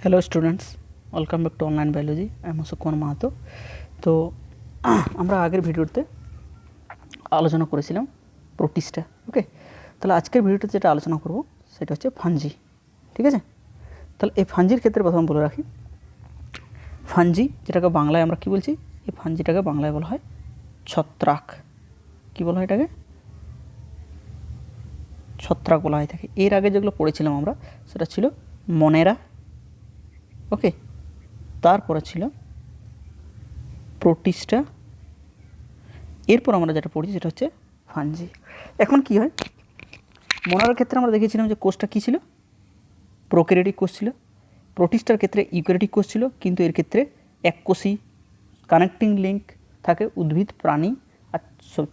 Hello students, welcome back to online biology. I am Sukumar Mahato. তো আমরা আগের ভিডিওতে আলোচনা করেছিলাম প্রোটিস্টা। ওকে, তাহলে আজকের ভিডিওতে যেটা আলোচনা করব সেটা হচ্ছে ফাঞ্জি। ঠিক আছে, তাহলে এই ফাঞ্জির ক্ষেত্রে প্রথম বলে রাখি, ফাঞ্জি যেটাকে বাংলায় আমরা কী বলছি, এই ফাঞ্জিটাকে বাংলায় বলা হয় ছত্রাক। কী বলা হয় এটাকে? ছত্রাক বলা হয় থাকে। এর আগে যেগুলো পড়েছিলাম আমরা সেটা ছিল মনেরা। ওকে, তারপরে ছিল প্রোটিস্টা, এরপর আমরা যেটা পড়ছি সেটা হচ্ছে ফাঞ্জি। এখন কি হয়, মনারের ক্ষেত্রে আমরা দেখেছিলাম যে কোষটা কী ছিল, প্রোক্যারিওটিক কোষ ছিল। প্রোটিস্টার ক্ষেত্রে ইউক্যারিওটিক কোষ ছিল, কিন্তু এর ক্ষেত্রে এককোষী কানেক্টিং লিঙ্ক থাকে উদ্ভিদ, প্রাণী আর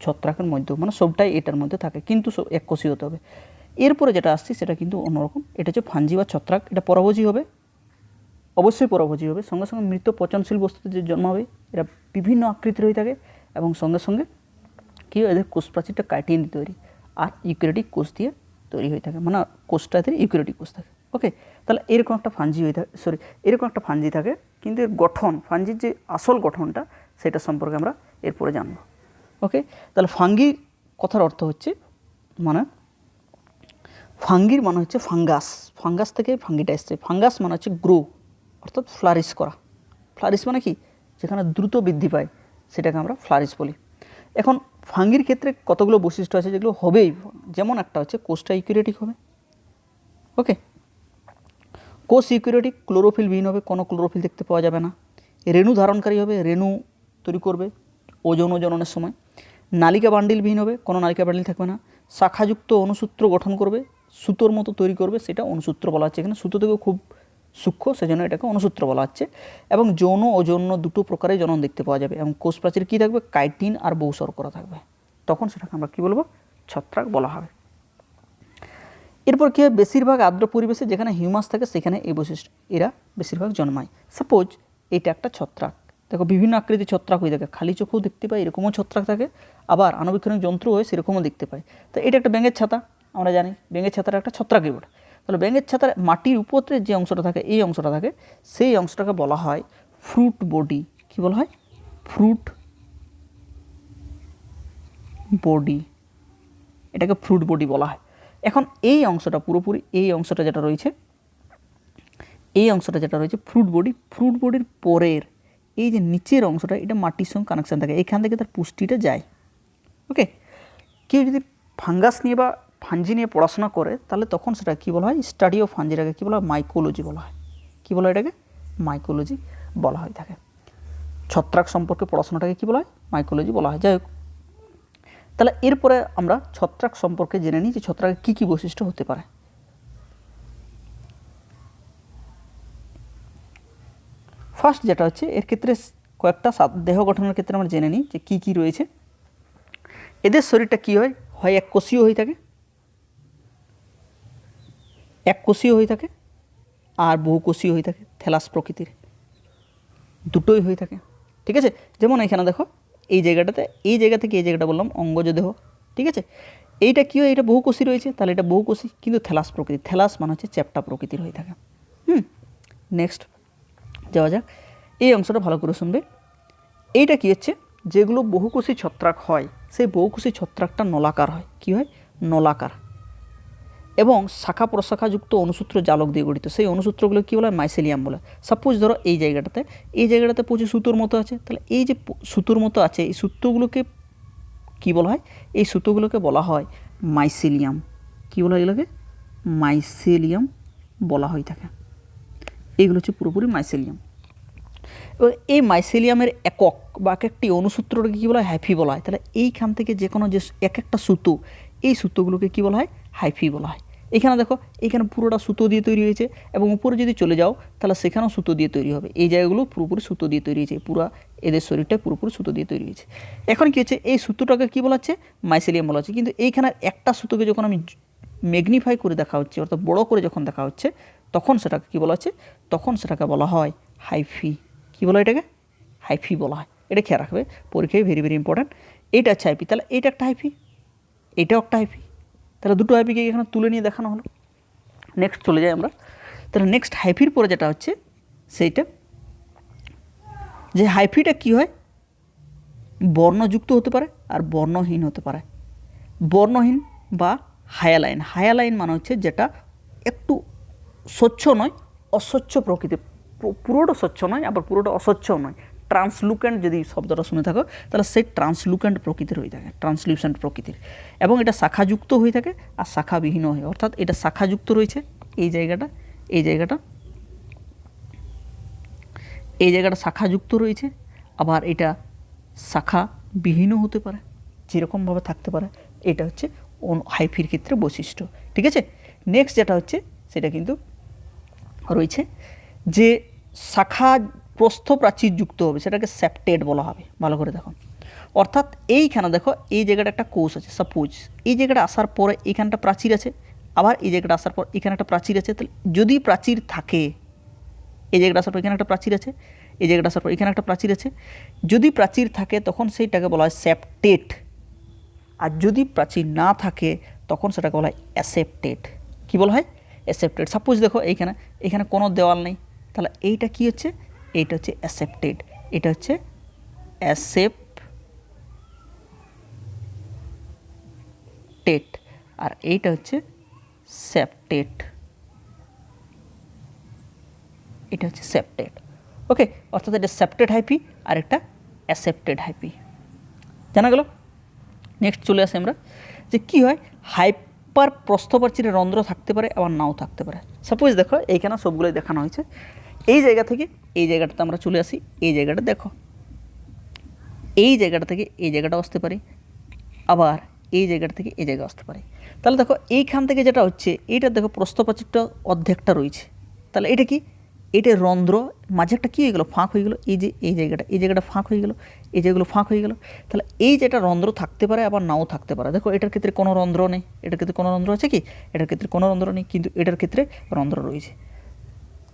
ছত্রাকের মধ্যে, মানে সবটাই এটার মধ্যে থাকে, কিন্তু এককোষী হতে হবে। এরপরে যেটা আসছে সেটা কিন্তু অন্যরকম, এটা হচ্ছে ফাঞ্জি বা ছত্রাক। এটা পরভোজী হবে, অবশ্যই পরভোজী হবে। সঙ্গে সঙ্গে মৃত পচনশীল বস্তুতে যে জন্ম হবে, এরা বিভিন্ন আকৃতির হয়ে থাকে এবং সঙ্গে সঙ্গে কী হয়, এদের কোষ প্রাচীরটা কাটিয়ে দিয়ে তৈরি, আর ইউক্যারিওটিক কোষ দিয়ে তৈরি হয়ে থাকে, মানে কোষটা এদের ইউক্যারিওটিক কোষ থাকে। ওকে, তাহলে এরকম একটা ফাঞ্জি হয়ে থাকে, এরকম একটা ফাঞ্জি থাকে, কিন্তু এর গঠন, ফাঞ্জির যে আসল গঠনটা সেটা সম্পর্কে আমরা এরপরে জানবো। ওকে, তাহলে ফাঙ্গি কথার অর্থ হচ্ছে, মানে ফাঙ্গির মানে হচ্ছে ফাঙ্গাস, ফাঙ্গাস থেকে ফাঙ্গিটা এসছে। ফাঙ্গাস মানে হচ্ছে গ্রো, অর্থাৎ ফ্লারিশ করা। ফ্লারিশ মানে কি, যেখানে দ্রুত বৃদ্ধি পায় সেটাকে আমরা ফ্লারিশ বলি। এখন ফাঙ্গির ক্ষেত্রে কতগুলো বৈশিষ্ট্য আছে যেগুলো হবেই, যেমন একটা হচ্ছে কোষটা ইউক্যারিওটিক হবে। ওকে, কোষ ইউক্যারিওটিক, ক্লোরোফিলবিহীন হবে, কোনো ক্লোরোফিল দেখতে পাওয়া যাবে না। রেণু ধারণকারী হবে, রেণু তৈরি করবে ওজন ও জননের সময়। নালিকা বান্ডিলবিহীন হবে, কোনো নালিকা বান্ডিল থাকবে না। শাখাযুক্ত অনুসূত্র গঠন করবে, সুতোর মতো তৈরি করবে, সেটা অনুসূত্র বলা হচ্ছে। এখানে সুতো থেকেও খুব সূক্ষ্ম, সেজন্য এটাকে অনুসূত্র বলা হচ্ছে। এবং যৌন ও যৌন দুটো প্রকারের জনন দেখতে পাওয়া যাবে। এবং কোষ প্রাচীর কী থাকবে, কাইটিন আর বহুশর্করা থাকবে, তখন সেটাকে আমরা কী বলবো, ছত্রাক বলা হবে। এরপর কী হয়, বেশিরভাগ আর্দ্র পরিবেশে যেখানে হিউমাস থাকে সেখানে এই বৈশিষ্ট্য, এরা বেশিরভাগ জন্মায়। সাপোজ এটা একটা ছত্রাক, দেখো বিভিন্ন আকৃতির ছত্রাক হয়ে থাকে, খালি চোখেও দেখতে পাই এরকমও ছত্রাক থাকে, আবার আণুবীক্ষণিক যন্ত্র হয়ে সেরকমও দেখতে পাই। তো এটা একটা ব্যাঙের ছাতা, আমরা জানি ব্যাঙের ছাতাটা একটা ছত্রাকই বটে। তাহলে ব্যাঙের ছাতার মাটির উপরে যে অংশটা থাকে, এই অংশটা থাকে, সেই অংশটাকে বলা হয় ফ্রুট বডি। কী বলা হয়? ফ্রুট বডি, এটাকে ফ্রুট বডি বলা হয়। এখন এই অংশটা পুরোপুরি, এই অংশটা যেটা রয়েছে, এই অংশটা যেটা রয়েছে ফ্রুট বডি, ফ্রুট বডির পরের এই যে নিচের অংশটা, এটা মাটির সঙ্গে কানেকশান থাকে, এখান থেকে তার পুষ্টিটা যায়। ওকে, কেউ যদি ফাঙ্গাস নিয়ে বা ফাঞ্জি নিয়ে পড়াশোনা করে, তাহলে তখন সেটা কী বলা হয়, স্টাডি অফ ফাঞ্জিটাকে কী বলা হয়, মাইকোলজি বলা হয়। কী বলা হয় এটাকে? মাইকোলজি বলা হয় থাকে। ছত্রাক সম্পর্কে পড়াশোনাটাকে কী বলা হয়, মাইকোলজি বলা হয়। যাই হোক, তাহলে এরপরে আমরা ছত্রাক সম্পর্কে জেনে নিই যে ছত্রাকের কী কী বৈশিষ্ট্য হতে পারে। ফার্স্ট যেটা হচ্ছে, এর ক্ষেত্রে কয়েকটা দেহ গঠনের ক্ষেত্রে আমরা জেনে নিই যে কী কী রয়েছে। এদের শরীরটা কী হয়, হয় এককোষীয় হয়ে থাকে, এককোষীয় হয়ে থাকে, আর বহুকোষীয় হয়ে থাকে, থ্যালাস প্রকৃতির, দুটোই হয়ে থাকে। ঠিক আছে, যেমন এখানে দেখো এই জায়গাটাতে, এই জায়গা থেকে এই জায়গাটা বললাম অঙ্গজ দেহ। ঠিক আছে, এইটা কী হয়, এটা বহুকোষী রয়েছে, তাহলে এটা বহুকোষী, কিন্তু থ্যালাস প্রকৃতির, থ্যালাস মানে হচ্ছে চ্যাপ্টা প্রকৃতির হয়ে থাকে। নেক্সট যাওয়া যাক, এই অংশটা ভালো করে শুনবে। এইটা কী হচ্ছে, যেগুলো বহুকোষী ছত্রাক হয়, সেই বহুকোষী ছত্রাকটা নলাকার হয়। কী হয়? নলাকার, এবং শাখা প্রশাখাযুক্ত অনুসূত্র জালক দিয়ে গঠিত। সেই অনুসূত্রগুলো কী বলা হয়, মাইসেলিয়াম বলে। সাপোজ ধরো এই জায়গাটাতে প্রচুর সুতোর মতো আছে, তাহলে এই যে সুতোর মতো আছে, এই সুতোগুলোকে কী বলা হয়, এই সুতোগুলোকে বলা হয় মাইসেলিয়াম। কী বলা হয় এগুলোকে? মাইসেলিয়াম বলা হয়ে থাকে। এইগুলো হচ্ছে পুরোপুরি মাইসেলিয়াম। এবং এই মাইসেলিয়ামের একক বা এক একটি অনুসূত্রটাকে কী বলা হয়, হাইফি বলা হয়। তাহলে এইখান থেকে যে কোনো যে এক একটা সুতো, এই সুতোগুলোকে কী বলা হয়, হাইফি বলা হয়। এখানে দেখো, এখানে পুরোটা সুতো দিয়ে তৈরি হয়েছে, এবং উপরে যদি চলে যাও তাহলে সেখানেও সুতো দিয়ে তৈরি হবে। এই জায়গাগুলো পুরোপুরি সুতো দিয়ে তৈরি হয়েছে, পুরো এদের শরীরটা পুরোপুরি সুতো দিয়ে তৈরি হয়েছে। এখন কী হচ্ছে, এই সুতোটাকে কী বলা হচ্ছে, মাইসেলিয়াম বলা হচ্ছে। কিন্তু এইখানে একটা সুতোকে যখন আমি ম্যাগনিফাই করে দেখা হচ্ছে, অর্থাৎ বড়ো করে যখন দেখা হচ্ছে, তখন সেটাকে কী বলা হচ্ছে, তখন সেটাকে বলা হয় হাইফি। কী বলা হয় এটাকে? হাইফি বলা হয়। এটা খেয়াল রাখবে, পরীক্ষায় ভেরি ভেরি ইম্পর্ট্যান্ট। এইটা হচ্ছে হাইফি, তাহলে এইটা একটা হাইফি, এটাও একটা হাইফি, তাহলে দুটো হাইফিকে এখানে তুলে নিয়ে দেখানো হলো। নেক্সট চলে যাই আমরা। তাহলে নেক্সট হাইফির পরে যেটা হচ্ছে সেইটা, যে হাইফিটা কী হয়, বর্ণযুক্ত হতে পারে আর বর্ণহীন হতে পারে। বর্ণহীন বা হায়ালাইন, হায়ালাইন মানে হচ্ছে যেটা একটু স্বচ্ছ নয়, অস্বচ্ছ প্রকৃতির, পুরোটা স্বচ্ছ নয় আবার পুরোটা অস্বচ্ছও নয়, ট্রান্সলুকেন্ট যদি শব্দটা শুনে থাকো তাহলে সেই ট্রান্সলুকেন্ট প্রকৃতির হয়ে থাকে, ট্রান্সলিউসেন্ট প্রকৃতির, এবং এটা শাখাযুক্ত হয়ে থাকে আর শাখাবিহীন হয়, অর্থাৎ এটা শাখাযুক্ত রয়েছে এই জায়গাটা, এই জায়গাটা, এই জায়গাটা শাখাযুক্ত রয়েছে, আবার এটা শাখাবিহীনও হতে পারে, যেরকমভাবে থাকতে পারে। এটা হচ্ছে হাইফির ক্ষেত্রে বৈশিষ্ট্য। ঠিক আছে, নেক্সট যেটা হচ্ছে সেটা কিন্তু রয়েছে যে শাখা প্রস্থ প্রাচীর যুক্ত হবে, সেটাকে সেপ্টেড বলা হবে। ভালো করে দেখো, অর্থাৎ এইখানে দেখো এই জায়গাটা একটা কোষ আছে, সাপোজ এই জায়গাটা আসার পরে এইখানটা প্রাচীর আছে, আবার এই জায়গাটা আসার পর এখানে একটা প্রাচীর আছে, তাহলে যদি প্রাচীর থাকে, এই জায়গাটা আসার পর এখানে একটা প্রাচীর আছে, এই জায়গাটা আসার পর এখানে একটা প্রাচীর আছে, যদি প্রাচীর থাকে তখন সেইটাকে বলা হয় সেপ্টেড, আর যদি প্রাচীর না থাকে তখন সেটাকে বলা হয় অ্যাসেপ্টেড। কী বলা হয়? অ্যাসেপ্টেড। সাপোজ দেখো এইখানে, এখানে কোনো দেওয়াল নেই, তাহলে এইটা কী হচ্ছে, এইটা হচ্ছে অ্যাসেপ্টেড, এটা হচ্ছে অ্যাসেপ্টেড, আর এইটা হচ্ছে সেপ্টেড, এটা হচ্ছে সেপ্টেড। ওকে, অর্থাৎ এটা সেপ্টেড হাইফি আর একটা অ্যাসেপ্টেড হাইফি। জানা গেল। নেক্সট চলে আসে আমরা যে কী হয়, হাইপার প্রস্থপ্রাচীরে রন্ধ্র থাকতে পারে আবার নাও থাকতে পারে। সাপোজ দেখো এইখানে সবগুলোই দেখানো হয়েছে, এই জায়গা থেকে এই জায়গাটাতে আমরা চলে আসি, এই জায়গাটা দেখো, এই জায়গাটা থেকে এই জায়গাটাও আসতে পারি, আবার এই জায়গাটা থেকে এই জায়গা আসতে পারে। তাহলে দেখো এইখান থেকে যেটা হচ্ছে, এইটা দেখো প্রস্থপ্রাচীরটা অর্ধেকটা রয়েছে, তাহলে এটা কি, এটা রন্ধ্র, মাঝে একটা কী হয়ে গেলো, ফাঁক হয়ে গেলো, এই যে এই জায়গাটা ফাঁক হয়ে গেলো, এই জায়গাগুলো ফাঁক হয়ে গেলো, তাহলে এই যেটা রন্ধ্র থাকতে পারে আবার নাও থাকতে পারে। দেখো এটার ক্ষেত্রে কোনো রন্ধ্র নেই, এটার ক্ষেত্রে কোনো রন্ধ্র আছে কি, এটার ক্ষেত্রে কোনো রন্ধ্র নেই, কিন্তু এটার ক্ষেত্রে রন্ধ্র রয়েছে।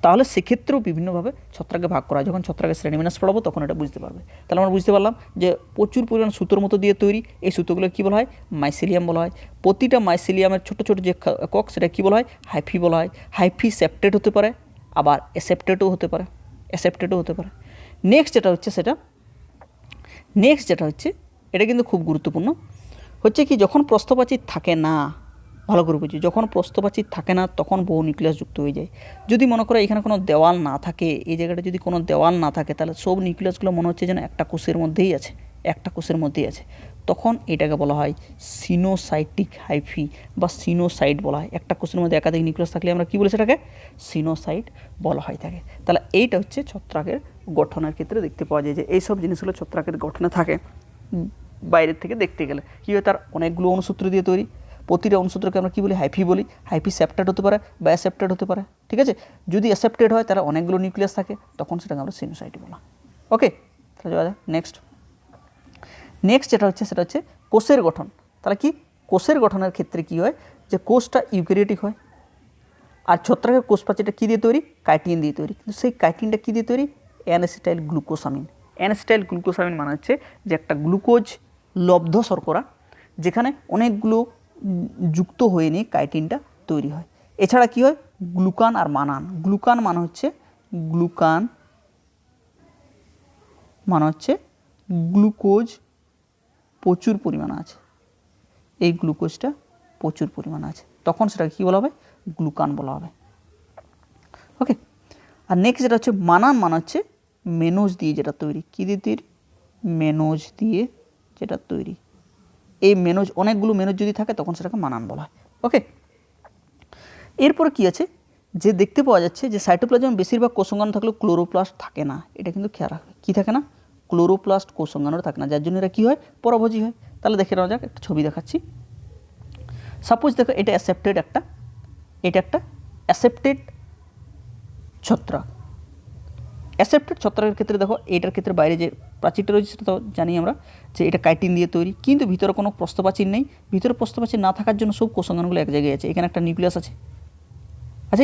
তাহলে সেক্ষেত্রেও বিভিন্নভাবে ছত্রাকে ভাগ করা হয়। যখন ছত্রাকের শ্রেণীবিন্যাস পড়াবো তখন এটা বুঝতে পারবে। তাহলে আমরা বুঝতে পারলাম যে প্রচুর পরিমাণ সুতোর মতো দিয়ে তৈরি, এই সুতোগুলো কী বলা হয়, মাইসিলিয়াম বলা হয়। প্রতিটা মাইসিলিয়ামের ছোটো ছোটো যে একক সেটা কী বলা হয়, হাইফি বলা হয়। হাইফি সেপ্টেড হতে পারে, আবার অ্যাসেপ্টেডও হতে পারে, অ্যাসেপ্টেডও হতে পারে। নেক্সট যেটা হচ্ছে এটা কিন্তু খুব গুরুত্বপূর্ণ, হচ্ছে কি, যখন প্রস্থপ্রাচীর থাকে না, ভালো করে বুঝি, যখন প্রস্থপ্রাচীর থাকে না তখন বহু নিউক্লিয়াস যুক্ত হয়ে যায়। যদি মনে করো এখানে কোনো দেওয়াল না থাকে, এই জায়গাটা যদি কোনো দেওয়াল না থাকে, তাহলে সব নিউক্লিয়াসগুলো মনে হচ্ছে যেন একটা কোষের মধ্যেই আছে, একটা কোষের মধ্যেই আছে, তখন এটাকে বলা হয় সিনোসাইটিক হাইফি বা সিনোসাইট বলা হয়। একটা কোষের মধ্যে একাধিক নিউক্লিয়াস থাকলে আমরা কী বলি, সেটাকে সিনোসাইট বলা হয় থাকে। তাহলে এইটা হচ্ছে ছত্রাকের গঠনের ক্ষেত্রে দেখতে পাওয়া যায় যে এইসব জিনিসগুলো ছত্রাকের গঠনে থাকে। বাইরের থেকে দেখতে গেলে কী হয়, তার অনেকগুলো অনুসূত্র দিয়ে তৈরি, প্রতিটা অনুসূত্রকে আমরা কী বলি, হাইফি বলি। হাইফি সেপ্টেড হতে পারে বা অ্যাসেপ্টেড হতে পারে। ঠিক আছে, যদি অ্যাসেপ্টেড হয় তাহলে অনেকগুলো নিউক্লিয়াস থাকে, তখন সেটাকে আমরা সিনোসাইট বলা। ওকে, তাহলে যাওয়া যায় নেক্সট যেটা হচ্ছে সেটা হচ্ছে কোষের গঠন। তাহলে কি, কোষের গঠনের ক্ষেত্রে কী হয়, যে কোষটা ইউক্যারিওটিক হয়, আর ছত্রাকের কোষ প্রাচীরটা কী দিয়ে তৈরি, কাইটিন দিয়ে তৈরি, কিন্তু সেই কাইটিনটা কী দিয়ে তৈরি, অ্যানএসিটাইল গ্লুকোসামিন। অ্যানএসিটাইল গ্লুকোসামিন মানে হচ্ছে যে একটা গ্লুকোজ লব্ধ শর্করা, যেখানে অনেকগুলো যুক্ত হয়ে নিয়ে কাইটিনটা তৈরি হয়। এছাড়া কী হয়, গ্লুকান আর মানান। গ্লুকান মানে হচ্ছে গ্লুকোজ প্রচুর পরিমাণে আছে, এই গ্লুকোজটা প্রচুর পরিমাণে আছে, তখন সেটাকে কী বলা হবে, গ্লুকান বলা হবে। ওকে, আর নেক্সট যেটা হচ্ছে মানান, মানে হচ্ছে মেনোজ দিয়ে যেটা তৈরি, কী দিয়ে তৈরি, মেনোজ দিয়ে যেটা তৈরি। এই মেনোজ, অনেকগুলো মেনোজ যদি থাকে তখন সেটাকে মানান বলা হয়। ওকে, এরপরে কী আছে, যে দেখতে পাওয়া যাচ্ছে যে সাইটোপ্লাজম বেশিরভাগ কোষাঙ্গাণু থাকলেও ক্লোরোপ্লাস্ট থাকে না। এটা কিন্তু খেয়াল রাখবে, কী থাকে না, ক্লোরোপ্লাস্ট কোষাঙ্গাণুরা থাকে না, যার জন্য এরা কী হয়, পরভোজী হয়। তাহলে দেখে নেওয়া যাক, একটা ছবি দেখাচ্ছি। সাপোজ দেখো এটা অ্যাসেপ্টেড, এটা একটা অ্যাসেপ্টেড ছত্রাক। অ্যাসেপ্টেড ছত্রাকের ক্ষেত্রে দেখো, এটার ক্ষেত্রে বাইরে যে প্রাচীরটা রয়েছে সেটা তো জানি আমরা যে এটা কাইটিন দিয়ে তৈরি, কিন্তু ভিতরে কোনো প্রস্থপ্রাচীর নেই। ভিতরে প্রস্থপ্রাচীর না থাকার জন্য সব কোষাঙ্গাণুগুলো এক জায়গায় আছে, এখানে একটা নিউক্লিয়াস আছে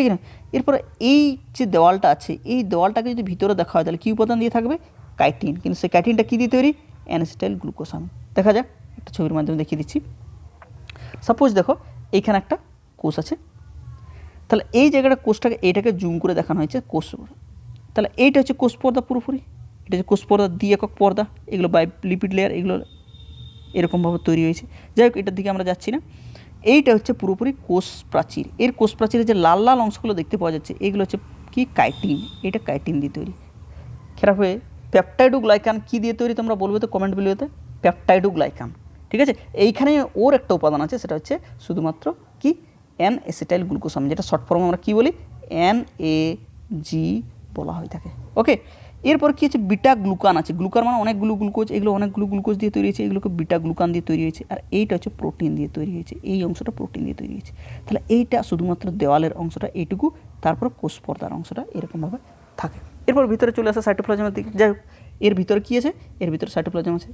কি না। এরপরে এই যে দেওয়ালটা আছে, এই দেওয়ালটাকে যদি ভিতরে দেখা হয় তাহলে কী উপাদান দিয়ে থাকবে, কাইটিন, কিন্তু সেই কাইটিনটা কী দিয়ে তৈরি, অ্যানএসিটাইল গ্লুকোসামিন। দেখা যাক, একটা ছবির মাধ্যমে দেখিয়ে দিচ্ছি। সাপোজ দেখো এইখানে একটা কোষ আছে, তাহলে এই জায়গাটা কোষটাকে এইটাকে জুম করে দেখানো হয়েছে কোষ। তাহলে এইটা হচ্ছে কোষ পর্দা পুরোপুরি, এটা হচ্ছে কোষ পর্দা দ্বি-একক পর্দা, এগুলো বাই লিপিড লেয়ার, এগুলো এরকমভাবে তৈরি হয়েছে। যাই হোক, এটার দিকে আমরা যাচ্ছি না। এইটা হচ্ছে পুরোপুরি কোষ প্রাচীর। এর কোষ প্রাচীরের যে লাল লাল অংশগুলো দেখতে পাওয়া যাচ্ছে এগুলো হচ্ছে কি কাইটিন, এটা কাইটিন দিয়ে তৈরি। খেয়াল হবে পেপটাইডোগ্লাইকান কী দিয়ে তৈরি তোমরা বলবে তো কমেন্ট ভিডিওতে, পেপটাইডোগ্লাইকান, ঠিক আছে। এইখানে ওর একটা উপাদান আছে, সেটা হচ্ছে শুধুমাত্র কি এন এসিটাইল গ্লুকোসাম, যেটা শর্ট ফর্ম আমরা কী বলি NAG বলা হয়ে থাকে। ওকে, এরপর কী হচ্ছে বিটা গ্লুকান আছে। গ্লুকান মানে অনেকগুলো গ্লুকোজ, এগুলো অনেকগুলো গ্লুকোজ দিয়ে তৈরি হয়েছে, এগুলোকে বিটা গ্লুকান দিয়ে তৈরি হয়েছে। আর এইটা হচ্ছে প্রোটিন দিয়ে তৈরি হয়েছে, এই অংশটা প্রোটিন দিয়ে তৈরি হয়েছে। তাহলে এইটা শুধুমাত্র দেওয়ালের অংশটা এইটুকু, তারপর কোষ পর্দার অংশটা এরকমভাবে থাকে। এরপর ভিতরে চলে আসে সাইটোপ্লাজমের দিকে। যাই হোক, এর ভিতরে কী আছে, এর ভিতরে সাইটোপ্লাজম আছে,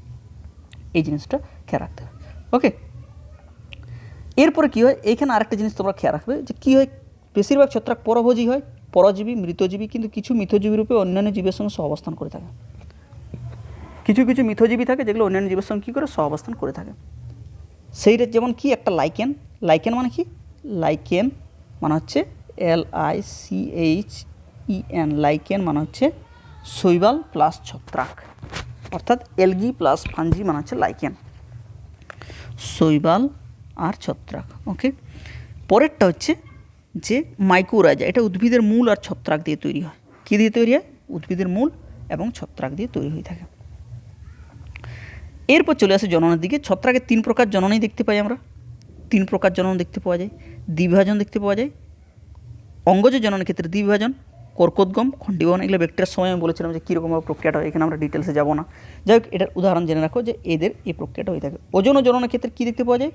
এই জিনিসটা খেয়াল রাখতে হবে। ওকে, এরপরে কী হয়, এইখানে আরেকটা জিনিস তোমরা খেয়াল রাখবে যে কী হয়, বেশিরভাগ ছত্রাক পরভোজী হয়, পরজীবী মৃতজীবী, কিন্তু কিছু মিথজীবী রূপে অন্যান্য জীবের সঙ্গে সহাবস্থান করে থাকে। কিছু কিছু মিথজীবী থাকে যেগুলো অন্যান্য জীবের সঙ্গে কী করে সহাবস্থান করে থাকে। সেইটা যেমন কি একটা লাইকেন। লাইকেন মানে কি, লাইকেন মানে হচ্ছে LICHEN, লাইকেন মানে হচ্ছে শৈবাল প্লাস ছত্রাক, অর্থাৎ এলগি প্লাস ফাঞ্জি মানে হচ্ছে লাইকেন, শৈবাল আর ছত্রাক। ওকে, পরেরটা হচ্ছে যে মাইকোরাইজা, এটা উদ্ভিদের মূল আর ছত্রাক দিয়ে তৈরি হয়। কী দিয়ে তৈরি হয়, উদ্ভিদের মূল এবং ছত্রাক দিয়ে তৈরি হয়ে থাকে। এরপর চলে আসে জননের দিকে। ছত্রাকের 3 প্রকার জননী দেখতে পাই আমরা, 3 প্রকার জনন দেখতে পাওয়া যায়। দ্বিবিভাজন দেখতে পাওয়া যায়, অঙ্গজ জননের ক্ষেত্রে দ্বিবিভাজন, কর্কোদ্গম, খণ্ডীবহন, এগুলো ব্যাকটেরিয়ার সময় আমি বলেছিলাম যে কীরকমভাবে প্রক্রিয়াটা হয়, এখানে আমরা ডিটেলসে যাব না। যাই হোক, এটার উদাহরণ জেনে রাখো যে এদের এই প্রক্রিয়াটা হয়ে থাকে। ওজন জননের ক্ষেত্রে কী দেখতে পাওয়া যায়,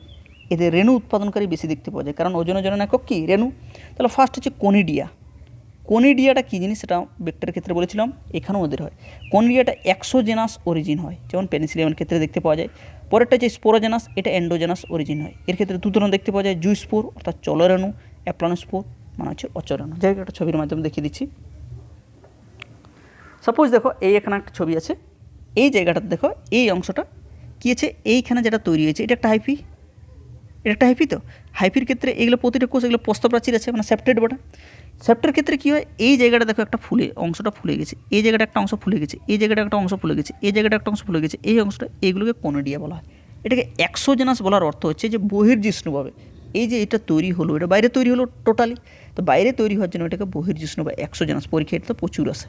এদের রেণু উৎপাদনকারী বেশি দেখতে পাওয়া যায়, কারণ ওজন জনন একক কী রেণু। তাহলে ফার্স্ট হচ্ছে কনিডিয়া। কনিডিয়াটা কী জিনিস সেটা ব্যাকটেরিয়ার ক্ষেত্রে বলেছিলাম, এখানেও ওদের হয়। কনিডিয়াটা এক্সোজেনাস অরিজিন হয়, যেমন পেনিসিলিয়ামের ক্ষেত্রে দেখতে পাওয়া যায়। পরেরটা হচ্ছে স্পোরোজেনাস, এটা এন্ডোজেনাস অরিজিন হয়। এর ক্ষেত্রে 2 ধরনের দেখতে পাওয়া যায়, জুস্পোর অর্থাৎ চলরেণু, অ্যাপ্লানোস্পোর মানে হচ্ছে অচরেণু। যাই হোক, একটা ছবির মাধ্যমে দেখিয়ে দিচ্ছি। সাপোজ দেখো এই এখানে একটা ছবি আছে, এই জায়গাটাতে দেখো এই অংশটা কী আছে, এইখানে যেটা তৈরি হয়েছে এটা একটা হাইফি, এটা একটা হাইফি। তো হাইফির ক্ষেত্রে এগুলো প্রতিটা কোষ, এগুলো প্রস্থপ্রাচীর আছে মানে সেপ্টেড বটা। সেপ্টের ক্ষেত্রে কী হয়, এই জায়গাটা দেখো একটা ফুলে অংশটা ফুলে গেছে, এই জায়গাটা একটা অংশ ফুলে গেছে, এই জায়গাটা একটা অংশ ফুলে গেছে, এই জায়গাটা একটা অংশ ফুলে গেছে, এই অংশটা, এইগুলোকে কনিডিয়া বলা হয়। এটাকে এক্সোজেনাস বলার অর্থ হচ্ছে যে বহির্জিষ্ণুভাবে এই যে এটা তৈরি হলো, এটা বাইরে তৈরি হলো টোটালি, তো বাইরে তৈরি হওয়ার জন্য এটাকে বহির্জিষ্ণু বা এক্সোজেনাস, পরীক্ষায় তো প্রচুর আছে,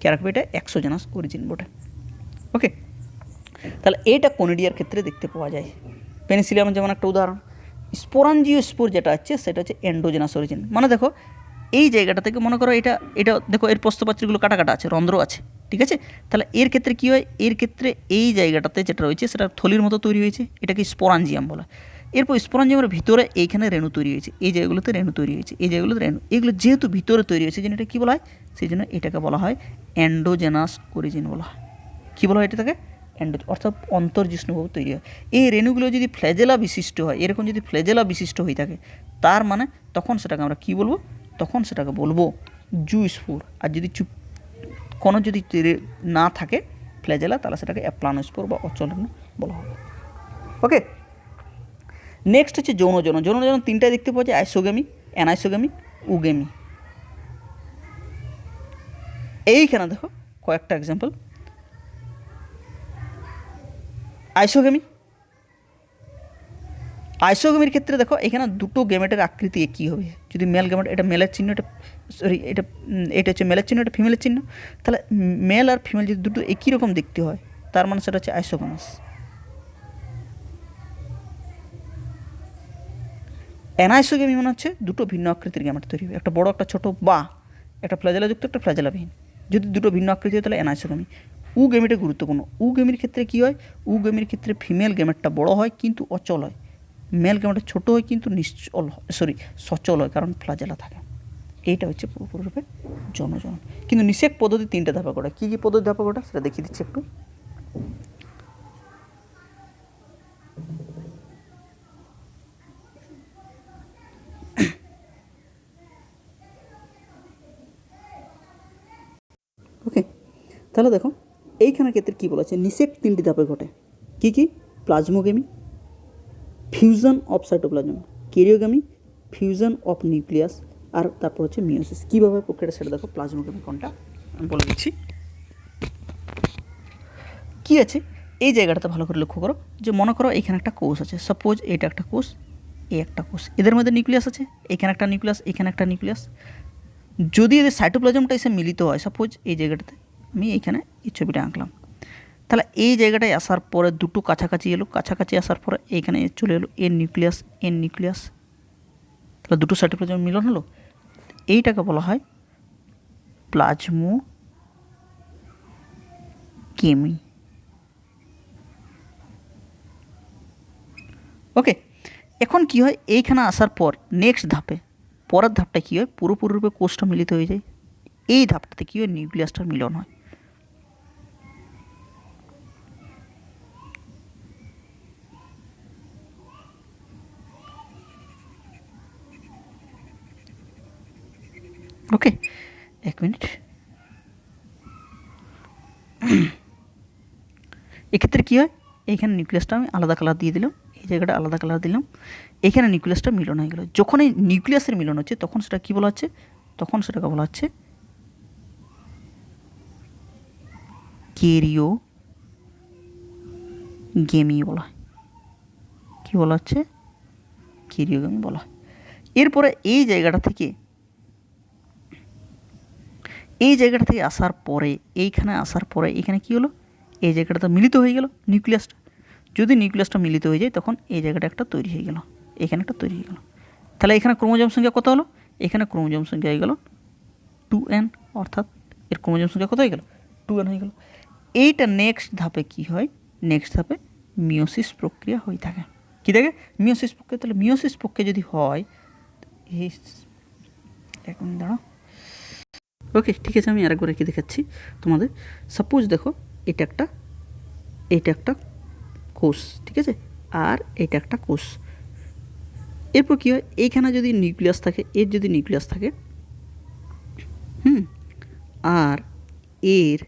কে রাখবে এটা এক্সোজেনাস অরিজিন বটে। ওকে, তাহলে এইটা কনিডিয়ার ক্ষেত্রে দেখতে পাওয়া যায়। পেনিসিলিয়াম যেমন একটা উদাহরণ। স্পোরাঞ্জিওস্পোর যেটা হচ্ছে সেটা হচ্ছে এন্ডোজেনাস অরিজিন, মানে দেখো এই জায়গাটা থেকে মনে করো এটা এটা দেখো এর প্রস্থপ্রাচীরগুলো কাটা কাটা আছে, রন্ধ্র আছে, ঠিক আছে। তাহলে এর ক্ষেত্রে কী হয়, এর ক্ষেত্রে এই জায়গাটাতে যেটা রয়েছে সেটা থলির মতো তৈরি হয়েছে, এটাকে স্পোরাঞ্জিয়াম বলা। এরপর স্পোরাঞ্জিয়ামের ভিতরে এইখানে রেণু তৈরি হয়েছে, এই জায়গাগুলোতে রেণু তৈরি হয়েছে, এই জায়গাগুলোতে রেণু, এগুলো যেহেতু ভিতরে তৈরি হয়েছে জন্য এটা কী বলা হয়, সেই জন্য এটাকে বলা হয় এন্ডোজেনাস অরিজিন বলা হয়। কী বলা হয় এটাকে, অর্থাৎ অন্তর্জিষ্ণুভাবে তৈরি হয়। এই রেণুগুলো যদি ফ্ল্যাজেলা বিশিষ্ট হয়, এরকম যদি ফ্ল্যাজেলা বিশিষ্ট হয়ে থাকে, তার মানে তখন সেটাকে আমরা কী বলবো, তখন সেটাকে বলবো জুস্পোর। আর যদি কোনো যদি না থাকে ফ্ল্যাজেলা, তাহলে সেটাকে অ্যাপ্লানোস্পোর বা অচলন বলা হবে। ওকে, নেক্সট হচ্ছে যৌন জনন। যৌন জনন 3টাই দেখতে পাওয়া যায়, আইসোগেমি, অ্যানাইসোগেমি, উগেমি। এইখানে দেখো কয়েকটা এক্সাম্পল। আইসোগেমি, আইসোগেমির ক্ষেত্রে দেখো এখানে দুটো গেমেটের আকৃতি একই হবে। যদি মেল গেমেট, এটা মেলের চিহ্ন, এটা সরি এটা এটা হচ্ছে মেলের চিহ্ন, এটা ফিমেলের চিহ্ন, তাহলে মেল আর ফিমেল যদি দুটো একই রকম দেখতে হয়, তার মানে সেটা হচ্ছে আইসোগেমাস। অ্যানাইসোগেমি মানে হচ্ছে দুটো ভিন্ন আকৃতির গেমেট তৈরি হবে, একটা বড় একটা ছোট, বা একটা ফ্ল্যাজেলাযুক্ত একটা ফ্ল্যাজেলাবিহীন। যদি দুটো ভিন্ন আকৃতি হয় তাহলে অ্যানাইসোগেমি। উ গেমেটে গুরুত্বপূর্ণ। উ গেমির ক্ষেত্রে কী হয়, উ গেমির ক্ষেত্রে ফিমেল গেমেটটা বড় হয় কিন্তু অচল হয়, মেল গেমেটটা ছোটো হয় কিন্তু নিশ্চল হয়, সচল হয়, কারণ ফ্ল্যাজেলা থাকে। এইটা হচ্ছে পুরোপুরিরূপে যৌনজন। কিন্তু নিষেক পদ্ধতি 3টে ধাপে ঘটে। কী কী পদ্ধতি ধাপে ঘটে সেটা দেখিয়ে দিচ্ছি একটু। ওকে, তাহলে দেখো এইখানের ক্ষেত্রে কী বলা আছে, নিষেক 3টি ধাপে ঘটে। কী কী, plasmogamy, fusion of cytoplasm, karyogamy, fusion of nucleus, আর তারপর হচ্ছে মিওসিস। কীভাবে প্রক্রিয়াটা সেটা দেখো, প্লাজমোগেমি কোনটা আমি বলে দিচ্ছি। কী আছে এই জায়গাটাতে ভালো করে লক্ষ্য করো, যে মনে করো এখানে একটা কোষ আছে, সাপোজ এটা একটা কোষ, এই একটা কোষ, এদের মধ্যে নিউক্লিয়াস আছে, এখানে একটা নিউক্লিয়াস, এখানে একটা নিউক্লিয়াস। যদি এদের সাইটোপ্লাজমটা এসে মিলিত হয়, সাপোজ এই জায়গাটাতে আমি এইখানে এই ছবিটা আঁকলাম, তাহলে এই জায়গাটায় আসার পরে দুটো কাছাকাছি এলো, কাছাকাছি আসার পরে এইখানে চলে এলো এর নিউক্লিয়াস, এর নিউক্লিয়াস, তাহলে দুটো সাইটোপ্লাজম মিলন হলো। এইটাকে বলা হয় প্লাজমোকেমি। ওকে, এখন কি হয় এইখানে আসার পর নেক্সট ধাপে, পরের ধাপটা কী হয়, পুরোপুরি রূপে কোষটা মিলিত হয়ে যায়। এই ধাপটাতে কী হয়, নিউক্লিয়াসটার মিলন হয়। ওকে, এক মিনিট। এক্ষেত্রে কী হয়, এইখানে নিউক্লিয়াসটা আমি আলাদা কালার দিয়ে দিলাম, এই জায়গাটা আলাদা কালার দিলাম, এখানে নিউক্লিয়াসটা মিলন হয়ে গেল। যখন এই নিউক্লিয়াসের মিলন হচ্ছে তখন সেটা কী বলা হচ্ছে, তখন সেটাকে বলা হচ্ছে ক্যারিওগেমি বলা হয়। কী বলা হচ্ছে, ক্যারিওগেমি বলা হয়। এরপরে এই জায়গাটা থেকে আসার পরে, এইখানে আসার পরে এখানে কী হলো, এই জায়গাটাতে মিলিত হয়ে গেল নিউক্লিয়াসটা। যদি নিউক্লিয়াসটা মিলিত হয়ে যায় তখন এই জায়গাটা একটা তৈরি হয়ে গেল, এখানে একটা তৈরি হয়ে গেল। তাহলে এখানে ক্রোমোজোম সংখ্যা কত হলো, এখানে ক্রোমোজোম সংখ্যা হয়ে গেল 2n, অর্থাৎ এর ক্রোমোজোম সংখ্যা কত হয়ে গেল, 2n হয়ে গেল। এইটা নেক্সট ধাপে কী হয়, নেক্সট ধাপে মিওসিস প্রক্রিয়া হয়ে থাকে। কী থাকে, মিওসিস প্রক্রিয়া। তাহলে মিওসিস প্রক্রিয়া যদি হয়, এই এক মিনিট দাঁড়াও। ওকে, ঠিক আছে, আমি আরেকবার রেখে দেখাচ্ছি তোমাদের। সাপোজ দেখো এটা একটা কোষ, ঠিক আছে, আর এটা একটা কোষ। এরপর কী হয়, এইখানে যদি নিউক্লিয়াস থাকে, এর যদি নিউক্লিয়াস থাকে, আর এর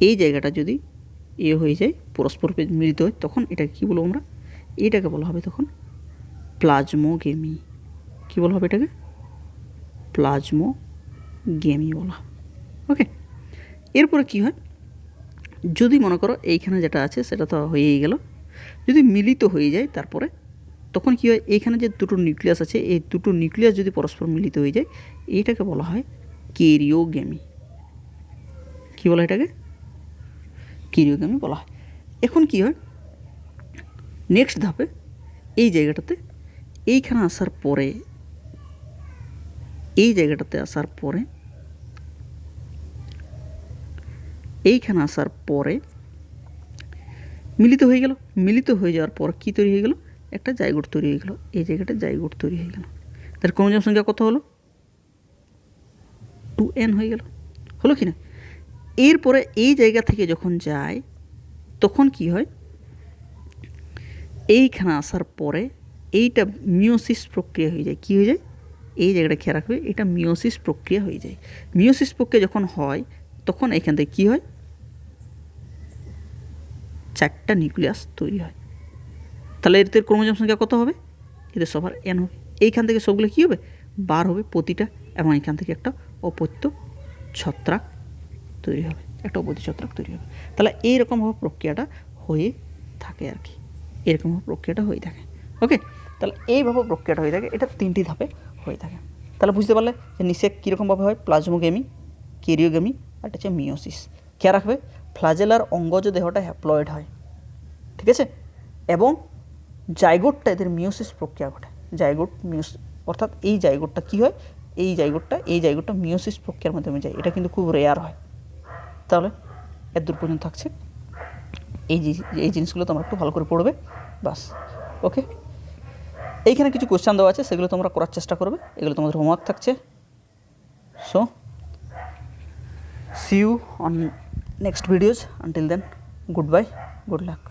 এই জায়গাটা যদি হয়ে যায়, পরস্পর মিলিত হয়, তখন এটাকে কী বলবো আমরা, এটাকে বলা হবে তখন প্লাজমোগেমি। কী বলা হবে এটাকে, প্লাজমোগেমি বলা। ওকে, এরপরে কী হয়, যদি মনে করো এইখানে যেটা আছে সেটা তো হয়েই গেল, যদি মিলিত হয়ে যায় তারপরে তখন কী হয়, এইখানে যে দুটো নিউক্লিয়াস আছে, এই দুটো নিউক্লিয়াস যদি পরস্পর মিলিত হয়ে যায়, এইটাকে বলা হয় ক্যারিওগেমি। কী বলা হয় এটাকে, ক্যারিওগেমি বলা হয়। এখন কী হয়, নেক্সট ধাপে এই জায়গাটাতে, এইখানে আসার পরে, এই জায়গাটাতে আসার পরে, এইখানে আসার পরে মিলিত হয়ে গেল। মিলিত হয়ে যাওয়ার পর কী তৈরি হয়ে গেল, একটা জাইগোট তৈরি হয়ে গেল, এই জায়গাটা জাইগোট তৈরি হয়ে গেল। তার ক্রোমোজোম সংখ্যা কত হলো, 2n হয়ে গেল, হলো কি না। এরপরে এই জায়গা থেকে যখন যায় তখন কি হয়, এইখানে আসার পরে এইটা মিওসিস প্রক্রিয়া হয়ে যায়। কী হয়ে যায়, এই জায়গাটা খেয়াল রাখবে, এটা মিওসিস প্রক্রিয়া হয়ে যায়। মিওসিস প্রক্রিয়া যখন হয় তখন এখান থেকে কী হয়, 4টা নিউক্লিয়াস তৈরি হয়। তাহলে এদের ক্রোমোজোম সংখ্যা কত হবে, এদের সবার n হবে। এইখান থেকে সবগুলো কী হবে, 12 হবে প্রতিটা, এবং এখান থেকে একটা অপত্য ছত্রাক তৈরি হবে, একটা অপত্য ছত্রাক তৈরি হবে। তাহলে এইরকমভাবে প্রক্রিয়াটা হয়ে থাকে আর কি, এরকমভাবে প্রক্রিয়াটা হয়ে থাকে। ওকে, তাহলে এইভাবে প্রক্রিয়াটা হয়ে থাকে, এটা 3টি ধাপে হয়ে থাকে। তাহলে বুঝতে পারলে যে নিষেক কীরকমভাবে হয়, প্লাজমোগেমি, ক্যারিওগেমি, আর এটা হচ্ছে মিওসিস। খেয়াল রাখবে, ফ্লাজেলার অঙ্গজ দেহটা হ্যাপ্লয়েড হয়, ঠিক আছে, এবং জাইগোটটা এদের মিওসিস প্রক্রিয়া ঘটে। জাইগোট অর্থাৎ এই জাইগোটটা কী হয়, এই জাইগোটটা মিওসিস প্রক্রিয়ার মাধ্যমে যায়। এটা কিন্তু খুব রেয়ার হয়। তাহলে এর দূর পর্যন্ত থাকছে, এই জিনিসগুলো তোমরা একটু ভালো করে পড়বে, বাস। ওকে, এইখানে কিছু কোয়েশ্চেন দেওয়া আছে, সেগুলো তোমরা করার চেষ্টা করবে, এগুলো তোমাদের হোমওয়ার্ক থাকছে। So see you on next videos. Until then, goodbye, good luck.